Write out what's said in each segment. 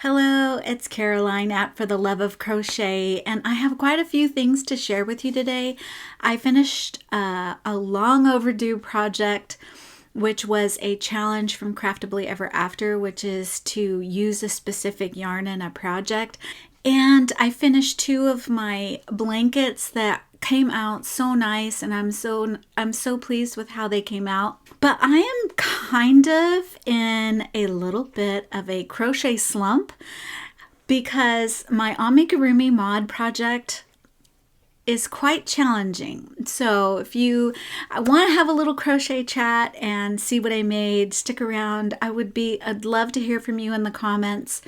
Hello, it's Caroline at For the Love of Crochet, and I have quite a few things to share with you today. I finished a long overdue project, which was a challenge from Craftably Ever After, which is to use a specific yarn in a project. And I finished two of my blankets that came out so nice, and I'm so pleased with how they came out. But I am kind of in a little bit of a crochet slump because my Amigurumi mod project is quite challenging. So if you want to have a little crochet chat and see what I made, stick around. I'd love to hear from you in the comments.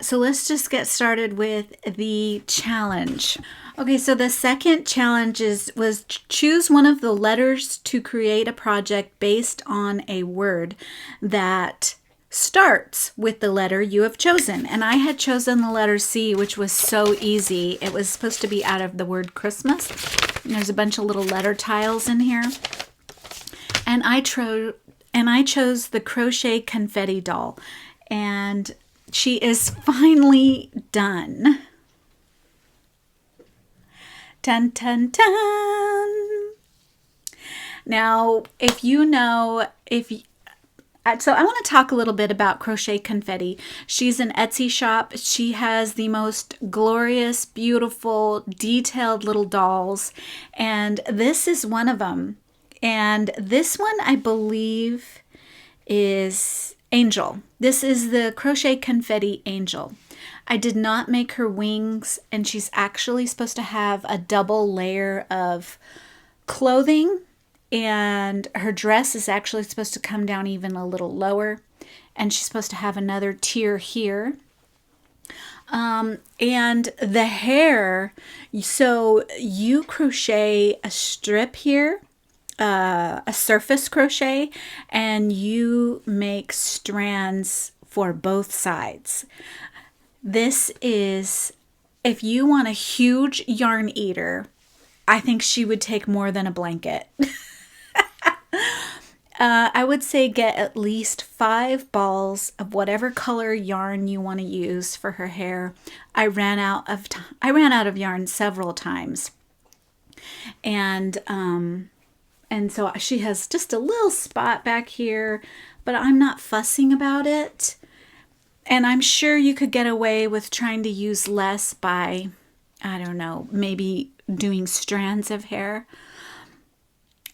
So let's just get started with the challenge. Okay, so the second challenge was choose one of the letters to create a project based on a word that starts with the letter you have chosen. And I had chosen the letter C, which was so easy. It was supposed to be out of the word Christmas. And there's a bunch of little letter tiles in here. And I chose the Crochet Confetti doll. And she is finally done. Dun, dun, dun. Now, so I want to talk a little bit about Crochet Confetti. She's an Etsy shop. She has the most glorious, beautiful, detailed little dolls. And this is one of them. And this one, I believe, is Angel. This is the Crochet Confetti Angel. I did not make her wings, and she's actually supposed to have a double layer of clothing, and her dress is actually supposed to come down even a little lower, and she's supposed to have another tier here. And the hair, so you crochet a strip here, a surface crochet, and you make strands for both sides. This is, if you want a huge yarn eater, I think she would take more than a blanket. I would say get at least 5 balls of whatever color yarn you want to use for her hair. I ran out of yarn several times. And so she has just a little spot back here, but I'm not fussing about it. And I'm sure you could get away with trying to use less by, I don't know, maybe doing strands of hair.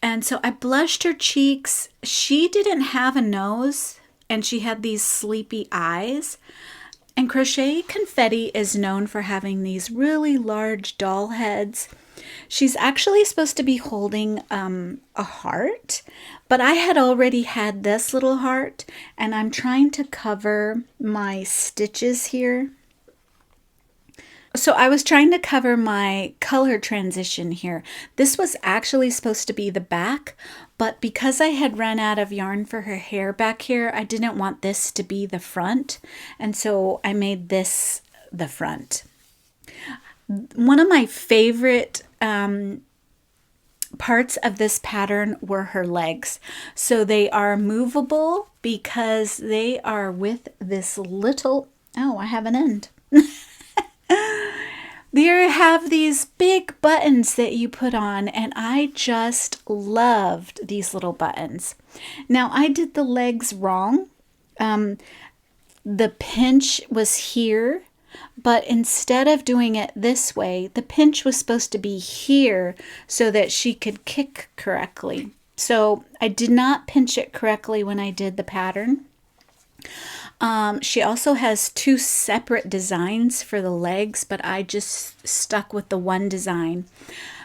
And so I blushed her cheeks. She didn't have a nose, and she had these sleepy eyes. And Crochet Confetti is known for having these really large doll heads. She's actually supposed to be holding a heart, but I had already had this little heart, and I'm trying to cover my stitches here. So I was trying to cover my color transition here. This was actually supposed to be the back, but because I had run out of yarn for her hair back here, I didn't want this to be the front, and so I made this the front. One of my favorite parts of this pattern were her legs. So they are movable because they are with this little, oh, I have an end. They have these big buttons that you put on, and I just loved these little buttons. Now, I did the legs wrong. The pinch was here, but instead of doing it this way, the pinch was supposed to be here so that she could kick correctly. So I did not pinch it correctly when I did the pattern. She also has 2 separate designs for the legs, but I just stuck with the one design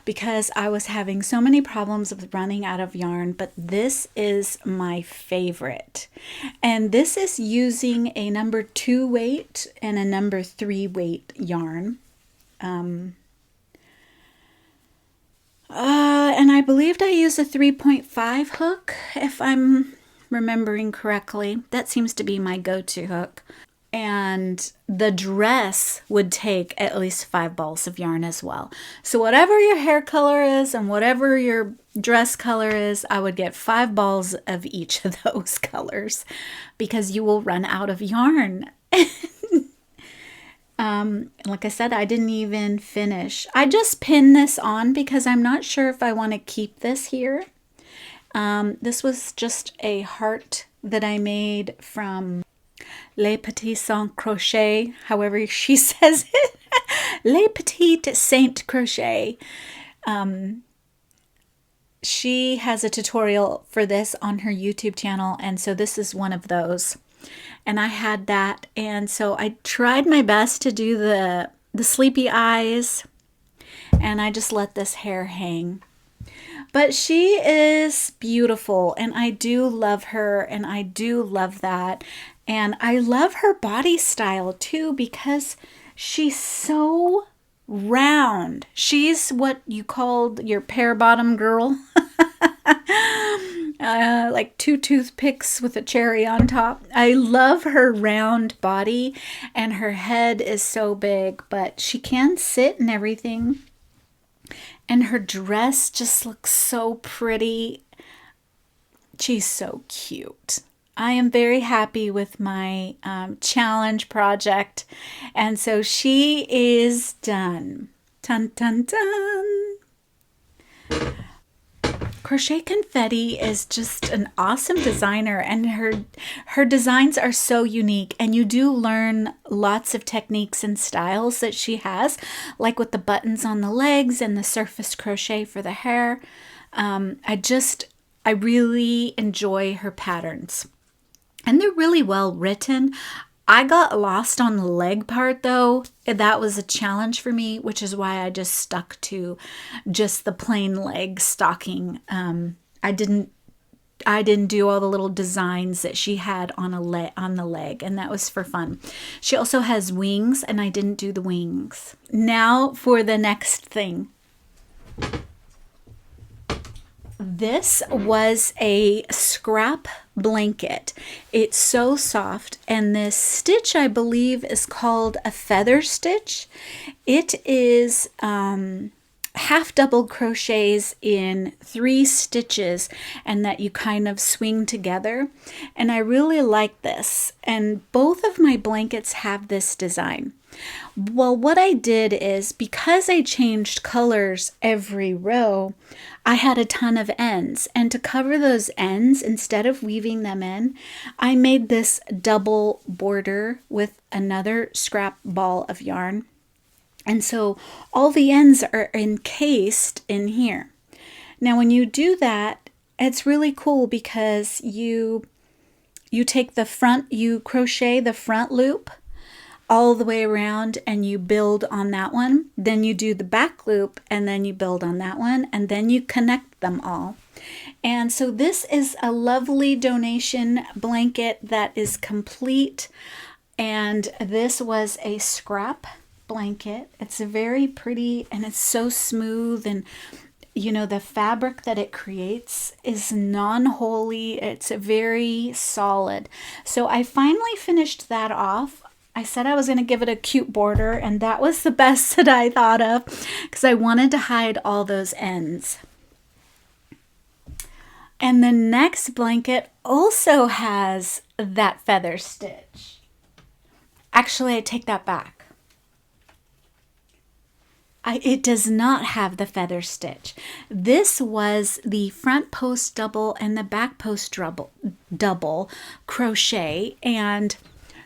because I was having so many problems with running out of yarn, but this is my favorite. And this is using a number 2 weight and a number 3 weight yarn. And I believed I used a 3.5 hook, if I'm remembering correctly. That seems to be my go-to hook. And the dress would take at least 5 balls of yarn as well. So whatever your hair color is and whatever your dress color is, I would get 5 balls of each of those colors because you will run out of yarn. Like I said, I didn't even finish. I just pinned this on because I'm not sure if I want to keep this here. This was just a heart that I made from Les Petits Saints Crochet, however she says it. Les Petites Saints Crochet. She has a tutorial for this on her YouTube channel, and so this is one of those. And I had that, and so I tried my best to do the sleepy eyes, and I just let this hair hang. But she is beautiful, and I do love her, and I do love that. And I love her body style too, because she's so round. She's what you called your pear bottom girl. Like 2 toothpicks with a cherry on top. I love her round body, and her head is so big, but she can sit and everything. And her dress just looks so pretty. She's so cute. I am very happy with my challenge project. And so she is done. Dun, dun, dun. Crochet Confetti is just an awesome designer, and her designs are so unique, and you do learn lots of techniques and styles that she has, like with the buttons on the legs and the surface crochet for the hair. I really enjoy her patterns, and they're really well written. I got lost on the leg part though. That was a challenge for me, which is why I just stuck to just the plain leg stocking. I didn't do all the little designs that she had on the leg, and that was for fun. She also has wings, and I didn't do the wings. Now for the next thing. This was a scrap blanket. It's so soft, and this stitch I believe is called a feather stitch. It is half double crochets in 3 stitches, and that you kind of swing together, and I really like this, and both of my blankets have this design. Well, what I did is, because I changed colors every row, I had a ton of ends, and to cover those ends, instead of weaving them in, I made this double border with another scrap ball of yarn. And so all the ends are encased in here. Now when you do that, it's really cool because you take the front, you crochet the front loop all the way around, and you build on that one. Then you do the back loop, and then you build on that one, and then you connect them all. And so this is a lovely donation blanket that is complete, and this was a scrap blanket. It's very pretty, and it's so smooth, and you know, the fabric that it creates is non-holey. It's very solid. So I finally finished that off. I said I was going to give it a cute border, and that was the best that I thought of because I wanted to hide all those ends. And the next blanket also has that feather stitch. Actually, I take that back. It does not have the feather stitch. This was the front post double and the back post double crochet, and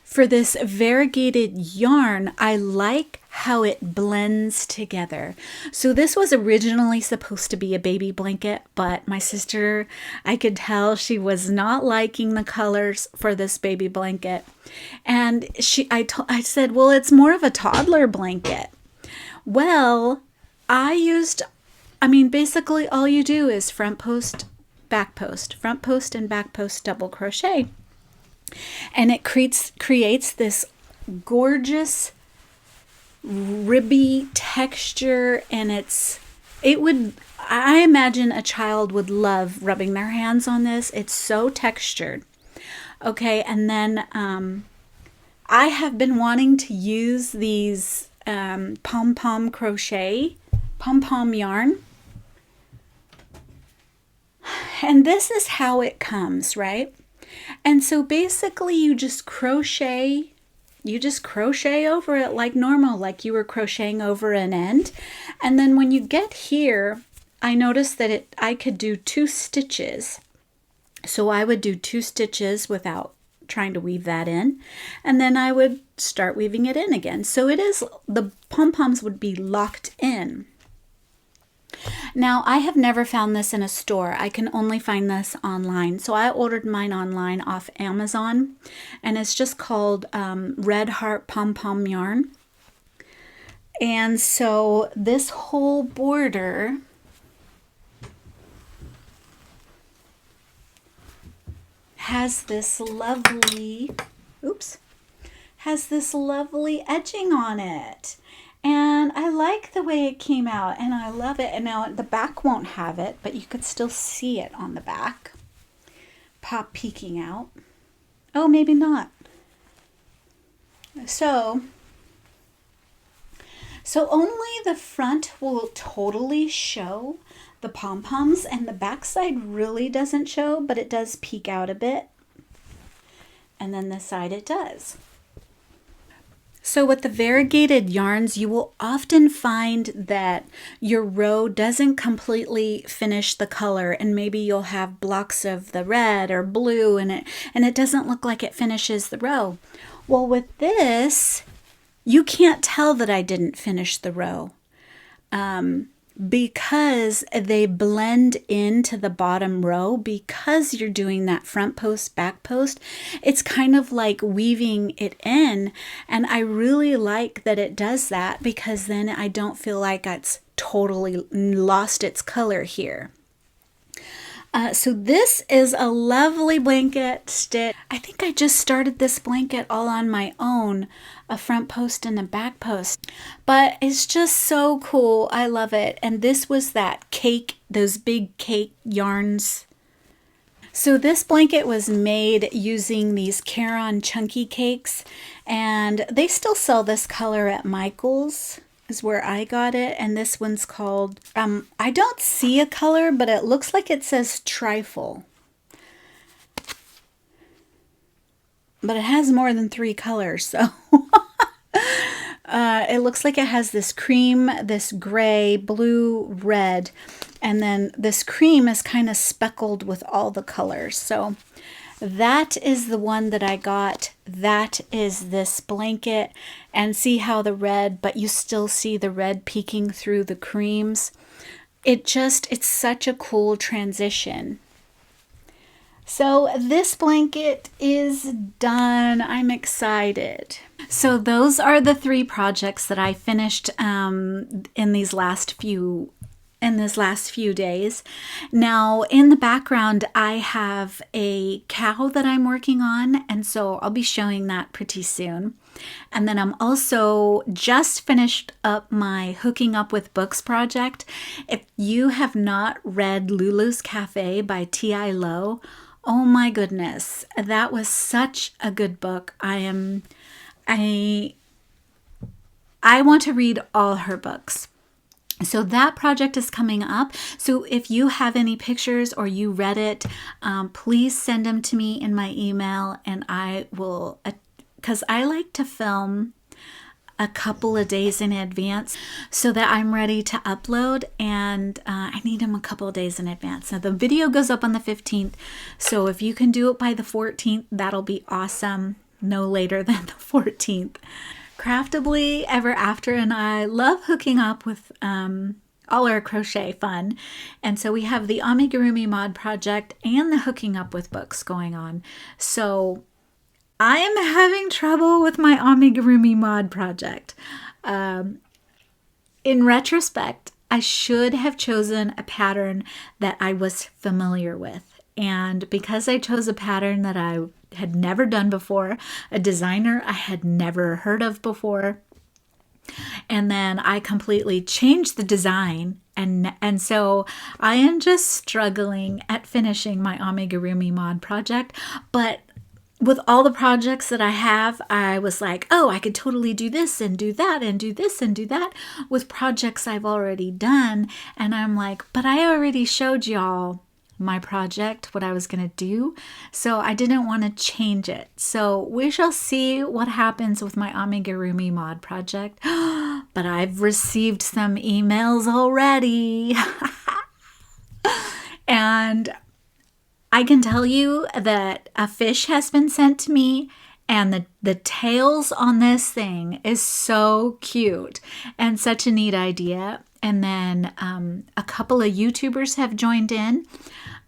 for this variegated yarn, I like how it blends together. So this was originally supposed to be a baby blanket, but my sister, I could tell she was not liking the colors for this baby blanket. And I said, well, it's more of a toddler blanket. Well, basically all you do is front post, and back post double crochet. And it creates this gorgeous ribby texture, and I imagine a child would love rubbing their hands on this. It's so textured. Okay, and then I have been wanting to use these pom-pom yarn. And this is how it comes, right? And so basically you just crochet you just crochet over it like normal, like you were crocheting over an end. And then when you get here, I noticed that I could do 2 stitches. So I would do 2 stitches without trying to weave that in, and then I would start weaving it in again. So the pom-poms would be locked in. Now, I have never found this in a store. I can only find this online. So I ordered mine online off Amazon, and it's just called Red Heart Pom-Pom Yarn. And so this whole border has this lovely edging on it. And I like the way it came out, and I love it. And now the back won't have it, but you could still see it on the back, peeking out. Oh, maybe not. So only the front will totally show the pom-poms, and the back side really doesn't show, but it does peek out a bit. And then this side it does. So with the variegated yarns, you will often find that your row doesn't completely finish the color, and maybe you'll have blocks of the red or blue in it, and it doesn't look like it finishes the row. Well, with this, you can't tell that I didn't finish the row because they blend into the bottom row. Because you're doing that front post, back post, it's kind of like weaving it in, and I really like that it does that, because then I don't feel like it's totally lost its color here. So this is a lovely blanket stitch. I think I just started this blanket all on my own, a front post and a back post, but it's just so cool. I love it. And this was that cake, those big cake yarns. So this blanket was made using these Caron chunky cakes, and they still sell this color at Michael's, is where I got it. And this one's called, I don't see a color, but it looks like it says trifle. But it has more than 3 colors, so it looks like it has this cream, this gray, blue, red, and then this cream is kind of speckled with all the colors. So that is the one that I got. That is this blanket. And see how the red, but you still see the red peeking through the creams. It's such a cool transition. So this blanket is done. I'm excited. So those are the 3 projects that I finished in these last few days. Now in the background I have a cow that I'm working on, and so I'll be showing that pretty soon. And then I'm also just finished up my Hooking Up with Books project. If you have not read Lulu's Cafe by T.I. Lowe, oh my goodness, that was such a good book. I want to read all her books. So that project is coming up. So if you have any pictures or you read it, please send them to me in my email, and I will, because I like to film a couple of days in advance so that I'm ready to upload, and I need them a couple of days in advance. Now the video goes up on the 15th, so if you can do it by the 14th, that'll be awesome. No later than the 14th. Craftably Ever After and I love hooking up with all our crochet fun, and so we have the Amigurumi mod project and the Hooking Up with Books going on. So I am having trouble with my Amigurumi mod project. In retrospect, I should have chosen a pattern that I was familiar with. And because I chose a pattern that I had never done before, a designer I had never heard of before, and then I completely changed the design, and so I am just struggling at finishing my Amigurumi mod project. But with all the projects that I have, I was like, oh, I could totally do this and do that and do this and do that with projects I've already done. And I'm like, but I already showed y'all my project, what I was going to do. So I didn't want to change it. So we shall see what happens with my Amigurumi mod project. But I've received some emails already. And I can tell you that a fish has been sent to me, and the tails on this thing is so cute and such a neat idea. And then a couple of YouTubers have joined in.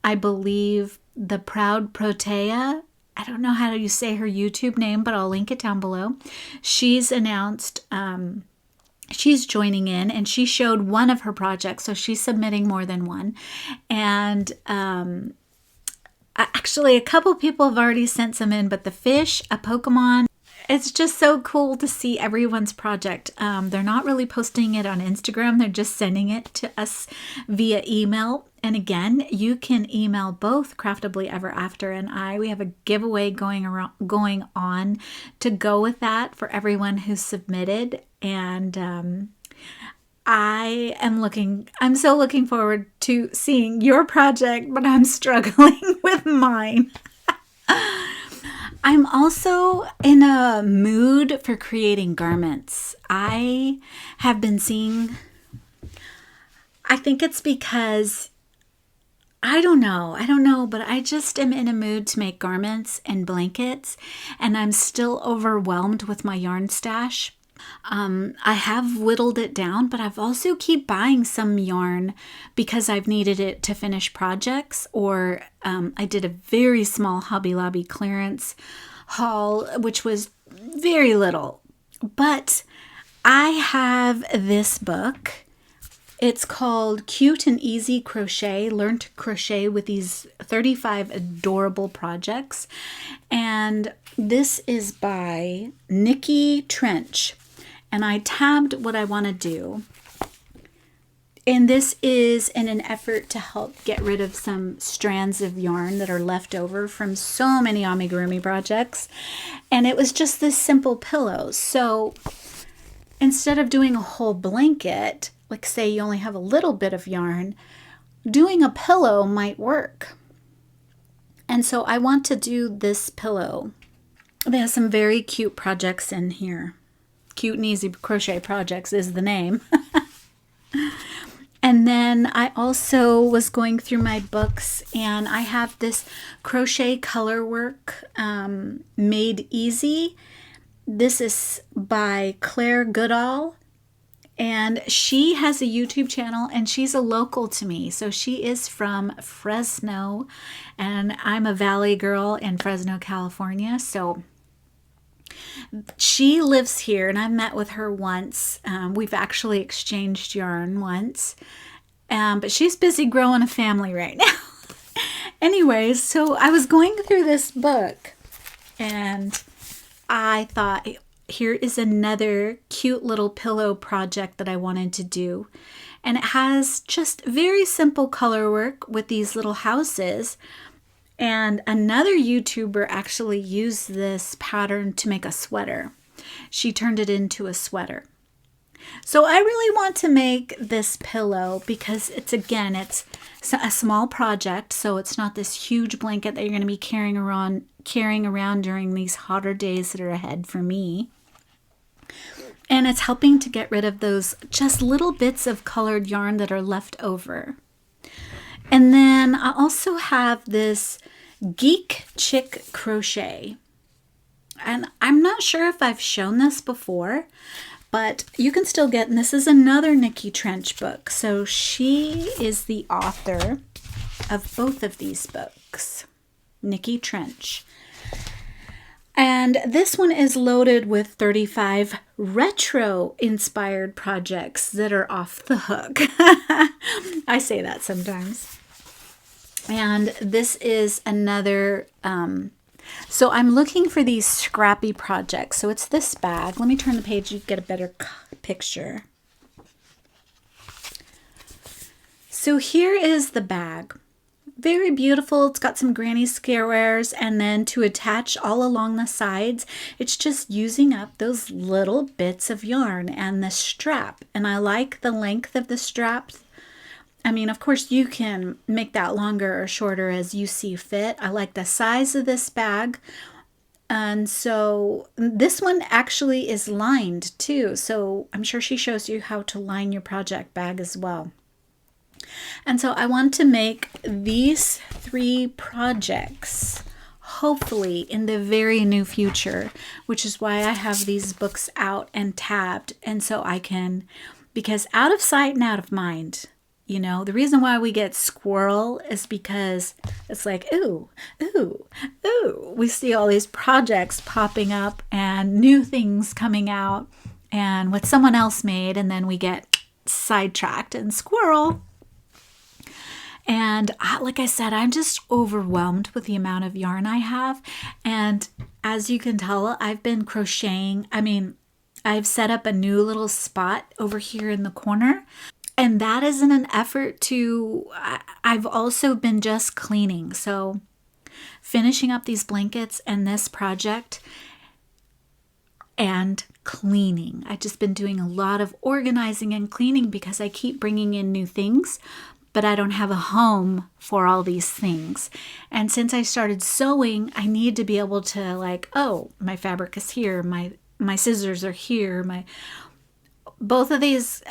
I believe the Proud Protea, I don't know how you say her YouTube name, but I'll link it down below. She's announced she's joining in, and she showed one of her projects, so she's submitting more than one. And actually, a couple people have already sent some in, but the fish, a Pokemon, it's just so cool to see everyone's project. They're not really posting it on Instagram. They're just sending it to us via email. And again, you can email both Craftably Ever After and I. We have a giveaway going on to go with that for everyone who submitted. And I'm so looking forward to seeing your project, but I'm struggling with mine. I'm also in a mood for creating garments. I have been seeing, I think it's because, I don't know, but I just am in a mood to make garments and blankets, and I'm still overwhelmed with my yarn stash. I have whittled it down, but I've also keep buying some yarn because I've needed it to finish projects, or I did a very small Hobby Lobby clearance haul, which was very little. But I have this book. It's called Cute and Easy Crochet. Learn to crochet with these 35 adorable projects. And this is by Nikki Trench. And I tabbed what I want to do. And this is in an effort to help get rid of some strands of yarn that are left over from so many amigurumi projects. And it was just this simple pillow. So instead of doing a whole blanket, like say you only have a little bit of yarn, doing a pillow might work. And so I want to do this pillow. There's some very cute projects in here. Cute and Easy Crochet Projects is the name. And then I also was going through my books, and I have this crochet color work, Made Easy. This is by Claire Goodall, and she has a YouTube channel, and she's a local to me. So she is from Fresno, and I'm a Valley girl in Fresno, California. So she lives here, and I've met with her once. We've actually exchanged yarn once, but she's busy growing a family right now. Anyways, so I was going through this book, and I thought, here is another cute little pillow project that I wanted to do. And it has just very simple color work with these little houses. And another YouTuber actually used this pattern to make a sweater. She turned it into a sweater. So I really want to make this pillow because it's a small project. So it's not this huge blanket that you're going to be carrying around during these hotter days that are ahead for me. And it's helping to get rid of those just little bits of colored yarn that are left over. And then I also have this Geek Chick Crochet. And I'm not sure if I've shown this before, but you can still get, and this is another Nikki Trench book. So she is the author of both of these books, Nikki Trench. And this one is loaded with 35 retro-inspired projects that are off the hook. I say that sometimes. And this is another, so I'm looking for these scrappy projects. So it's this bag. Let me turn the page, you get a better picture. So here is the bag. Very beautiful. It's got some granny squares, and then to attach all along the sides, it's just using up those little bits of yarn and the strap. And I like the length of the strap. I mean, of course, you can make that longer or shorter as you see fit. I like the size of this bag. And so this one actually is lined too. So I'm sure she shows you how to line your project bag as well. And so I want to make these 3 projects hopefully in the very near future, which is why I have these books out and tabbed. And so I can, because out of sight and out of mind. You know, the reason why we get squirrel is because it's like, ooh, ooh, ooh. We see all these projects popping up and new things coming out and what someone else made, and then we get sidetracked and squirrel. And like I said, I'm just overwhelmed with the amount of yarn I have. And as you can tell, I've been crocheting. I mean, I've set up a new little spot over here in the corner. And that is in an effort to, I've also been just cleaning. So finishing up these blankets and this project and cleaning. I've just been doing a lot of organizing and cleaning because I keep bringing in new things, but I don't have a home for all these things. And since I started sewing, I need to be able to like, oh, my fabric is here. My scissors are here. Both of these...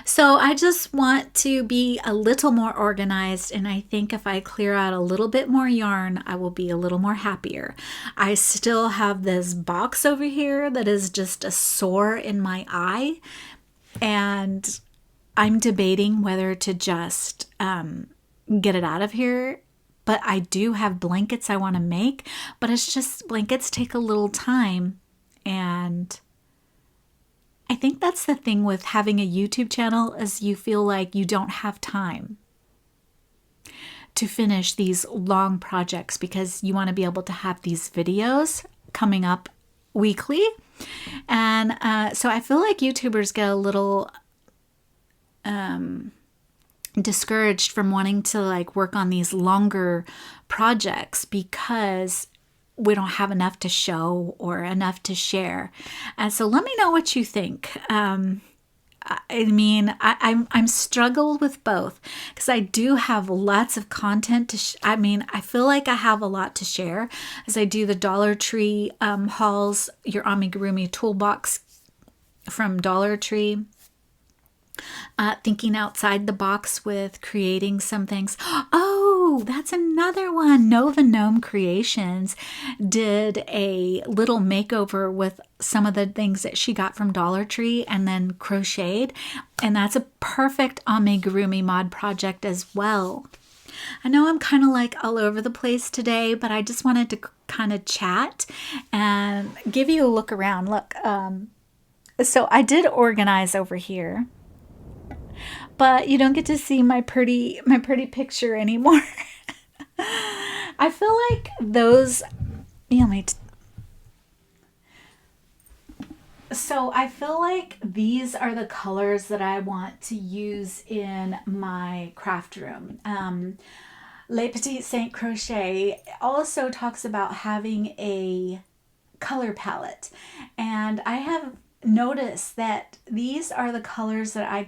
So I just want to be a little more organized, and I think if I clear out a little bit more yarn, I will be a little more happier. I still have this box over here that is just a sore in my eye, and I'm debating whether to just get it out of here. But I do have blankets I want to make, but it's just blankets take a little time, and I think that's the thing with having a YouTube channel is you feel like you don't have time to finish these long projects because you want to be able to have these videos coming up weekly. And so I feel like YouTubers get a little discouraged from wanting to like work on these longer projects because we don't have enough to show or enough to share. And so let me know what you think. I mean, I'm struggled with both because I do have lots of content to I feel like I have a lot to share as I do the Dollar Tree hauls, your Amigurumi toolbox from Dollar Tree. Thinking outside the box with creating some things. Oh, that's another one. Nova Gnome Creations did a little makeover with some of the things that she got from Dollar Tree and then crocheted. And that's a perfect amigurumi mod project as well. I know I'm kind of like all over the place today, but I just wanted to kind of chat and give you a look around. Look, so I did organize over here. But you don't get to see my pretty picture anymore. I feel like those, so I feel like these are the colors that I want to use in my craft room. Les Petites Saint Crochet also talks about having a color palette, and I have noticed that these are the colors that I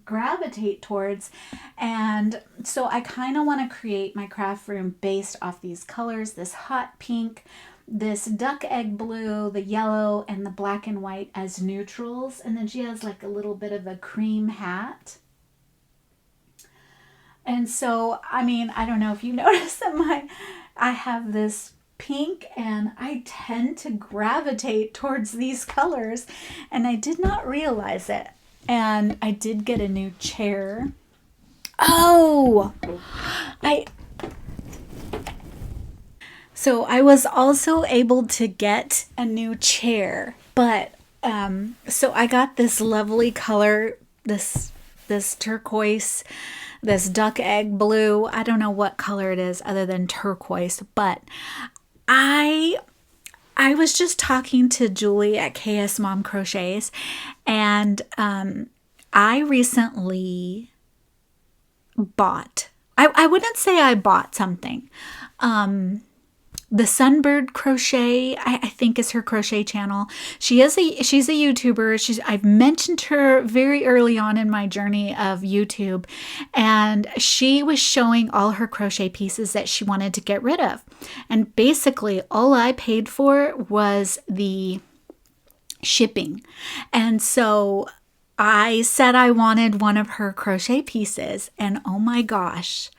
gravitate towards, and so I kind of want to create my craft room based off these colors, this hot pink, this duck egg blue, the yellow, and the black and white as neutrals, and then she has like a little bit of a cream hat. And so I mean, I don't know if you notice that I have this pink, and I tend to gravitate towards these colors, and I did not realize it. And I did get a new chair. Oh, so I was also able to get a new chair, but so I got this lovely color, this turquoise, this duck egg blue. I don't know what color it is other than turquoise, but I was just talking to Julie at KS Mom Crochets, and I recently bought, I wouldn't say I bought something. the Sunbird Crochet, I think is her crochet channel. She's a YouTuber. I've mentioned her very early on in my journey of YouTube, and she was showing all her crochet pieces that she wanted to get rid of. And basically all I paid for was the shipping. And so I said I wanted one of her crochet pieces, and oh my gosh,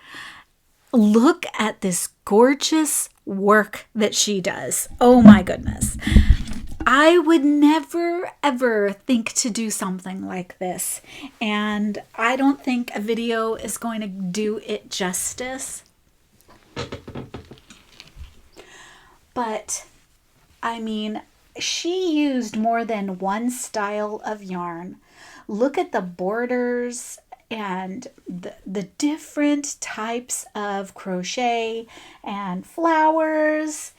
look at this gorgeous work that she does. Oh my goodness. I would never ever think to do something like this, and I don't think a video is going to do it justice. But I mean, she used more than one style of yarn. Look at the borders and the different types of crochet and flowers.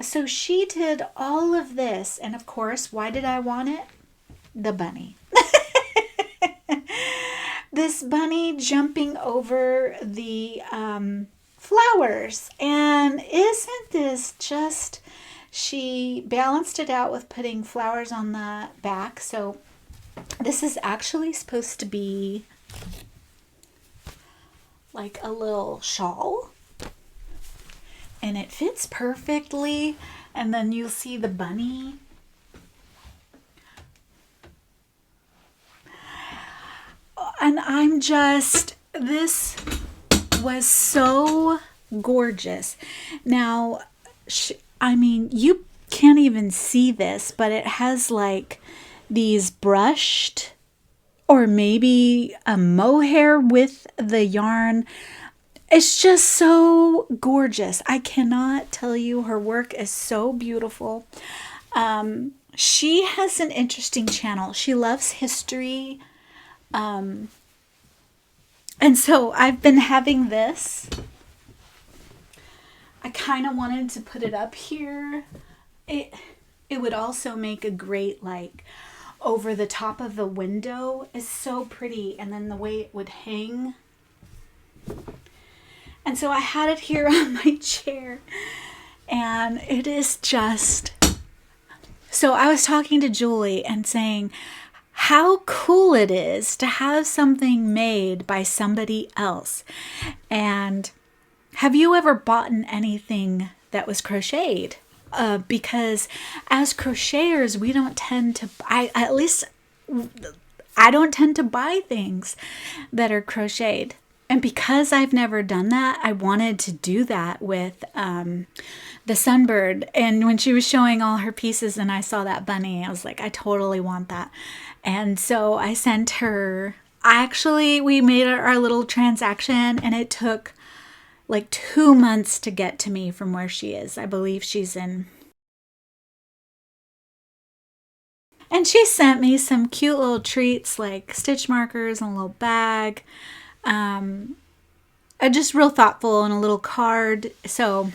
So she did all of this. And of course, why did I want it? The bunny. This bunny jumping over the flowers. And isn't this just... She balanced it out with putting flowers on the back. So this is actually supposed to be like a little shawl, and it fits perfectly. And then you'll see the bunny. And I'm just, this was so gorgeous. Now, I mean, you can't even see this, but it has like these brushed or maybe a mohair with the yarn. It's just so gorgeous. I cannot tell you, her work is so beautiful. She has an interesting channel. She loves history. And so I've been having this. I kind of wanted to put it up here. It would also make a great, like, over the top of the window. Is so pretty. And then the way it would hang. And so I had it here on my chair. And it is just... So I was talking to Julie and saying how cool it is to have something made by somebody else. And have you ever bought anything that was crocheted? Because as crocheters, we don't tend to, at least I don't tend to buy things that are crocheted. And because I've never done that, I wanted to do that with the Sunbird. And when she was showing all her pieces and I saw that bunny, I was like, I totally want that. And so I sent her, we made our little transaction, and it took like 2 months to get to me from where she is. I believe she's in. And she sent me some cute little treats like stitch markers and a little bag. Just real thoughtful, and a little card. So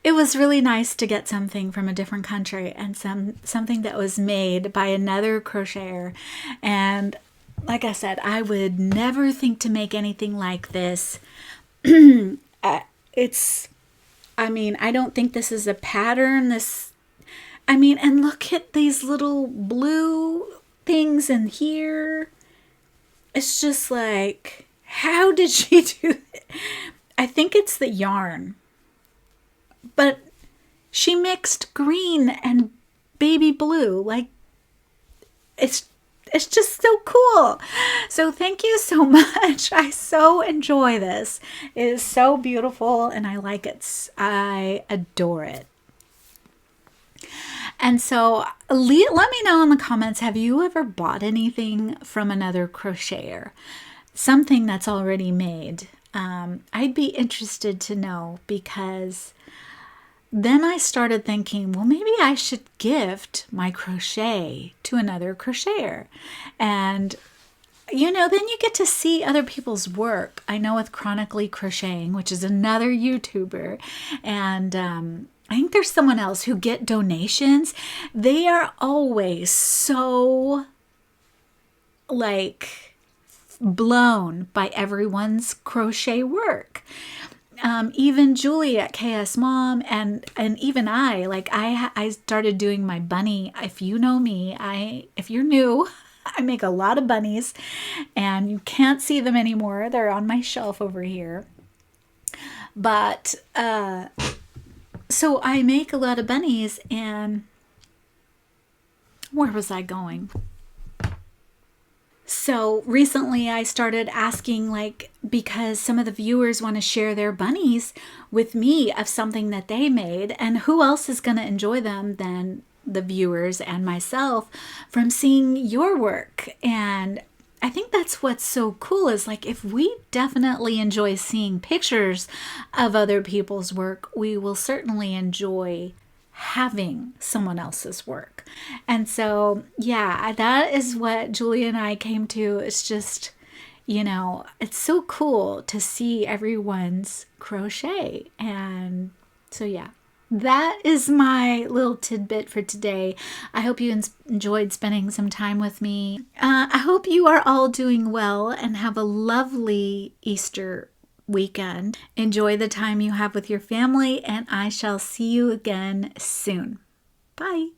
it was really nice to get something from a different country and something that was made by another crocheter. And like I said, I would never think to make anything like this. I don't think this is a pattern. And look at these little blue things in here. It's just like, how did she do it? I think it's the yarn. But she mixed green and baby blue. Like, it's just so cool. So thank you so much. I so enjoy this. It is so beautiful, and I like it. I adore it. And so let me know in the comments, have you ever bought anything from another crocheter? Something that's already made. I'd be interested to know, because then I started thinking, well, maybe I should gift my crochet to another crocheter. And, then you get to see other people's work. I know with Chronically Crocheting, which is another YouTuber, and I think there's someone else who get donations. They are always so, like, blown by everyone's crochet work. even Julie at KS Mom and even I, like I started doing my bunny. If you know me, if you're new, I make a lot of bunnies and you can't see them anymore. They're on my shelf over here. But so I make a lot of bunnies, and where was I going? So recently I started asking, like, because some of the viewers want to share their bunnies with me of something that they made, and who else is going to enjoy them than the viewers and myself from seeing your work. And I think that's what's so cool is, like, if we definitely enjoy seeing pictures of other people's work, we will certainly enjoy having someone else's work. And so, yeah, that is what Julie and I came to. It's just, it's so cool to see everyone's crochet. And so, yeah, that is my little tidbit for today. I hope you enjoyed spending some time with me. I hope you are all doing well and have a lovely Easter weekend. Enjoy the time you have with your family, and I shall see you again soon. Bye.